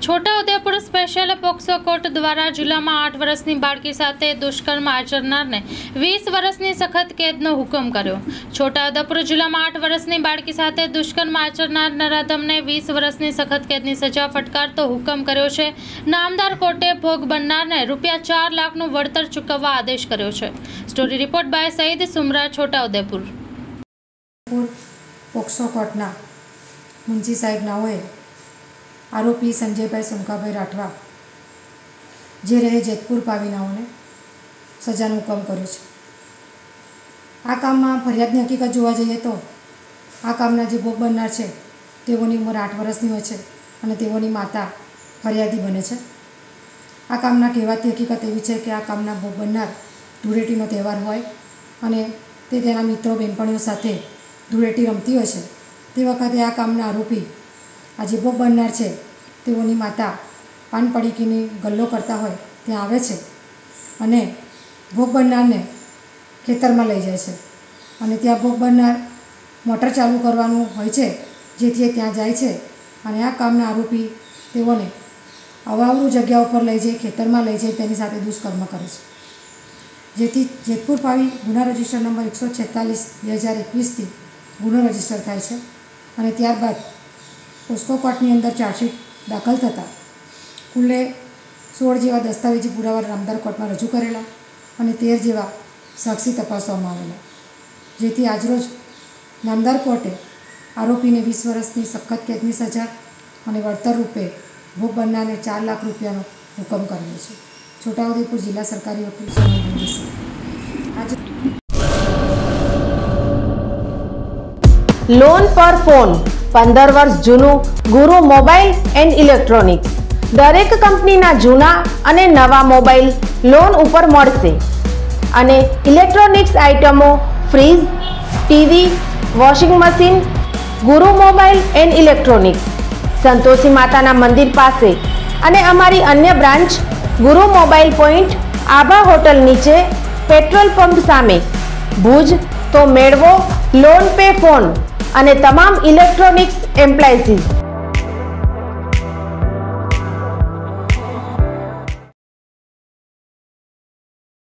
Chhota Udepur special POCSO court દ્વારા જિલ્લામાં 8 વર્ષની બાળકી સાથે દુષ્કર્મ આચરનારને 20 વર્ષની સખત કેદનો હુકમ કર્યો। છોટાઉદેપુર જિલ્લામાં 8 વર્ષની બાળકી સાથે દુષ્કર્મ આચરનાર નરાધમને 20 વર્ષની સખત કેદની સજા ફટકારતો હુકમ કર્યો છે। નામદાર કોર્ટે ભોગ બનનારને ₹4 લાખનું વળતર ચૂકવવા આદેશ કર્યો છે। Story report by Saeed Sumra, Chhota Udepur. POCSO કોર્ટના મુંશી સાહેબ નાઓએ आरोपी संजय भाई सुमकाभाई राठवा जे रहे जेतपुर पावीनाओने सजानो हुकम कर्यो छे। आ काममां फरियादनी हकीकत जोवा जईए तो आ कामना जे भोग बननार छे तेओनी उमर 8 वर्षनी होय छे अने तेओनी माता फरियादी बने छे। आ कामना कहेवाती हकीकत एवी छे के आ कामना भोग बननार धूळेटीनो तहेवार होय अने ते तेना मित्रों बेनपणीओ साथे धूळेटी रमती होय छे। ते वखते आ कामना आरोपी आज भोग बननार है तेओनी माता पान पड़ीकीनी गल्लो करता होय त्यां आवे छे अने भोग बननार ने खेतर में लई जाय छे अने त्यां भोग बननार मोटर चालू करवानुं होय छे जेथी त्यां जाय छे अने आ कामना आरोपी तेओने अवावरू जग्या पर लई जाई खेतर में लई जाई तेनी साथे दुष्कर्म करे छे। जेथी जेतपुर पावी गुना रजिस्टर नंबर 146/2021 थी गुनो रजिस्टर थाय छे अने त्यारबाद पोस्को कोर्टनी अंदर चार्जशीट दाखल थता कुल 16 जेवा दस्तावेजी पुरावा नामदार कोर्ट में रजू करेला अने 13 जेवा साक्षी तपासवामां आवेला। जेथी आजरोज नामदार कोर्टे आरोपी ने 20 वर्षनी सखत कैदनी सजा अने वळतर रूपे भोग बननारने ₹4 लाख रूपियानो हुकम कर्यो छे। छोटाउदेपुर जिला सरकारी वकील आज लोन पर फोन 15 वर्ष जूनू गुरु मोबाइल एंड इलेक्ट्रॉनिक्स दरेक कंपनीना जूना अने नवा मोबाइल लोन उपर मळशे अने इलेक्ट्रॉनिक्स आइटमों freeze, TV, washing machine Guru mobile and electronics Santoshi माताना मंदिर पासे अने अमारी अन्य ब्रांच गुरु मोबाइल पॉइंट आभा होटल नीचे पेट्रोल पंप सामे भुज। तो मेळवो लोन पे फोन अने तमाम इलेक्ट्रॉनिक्स एम्प्लायसीज।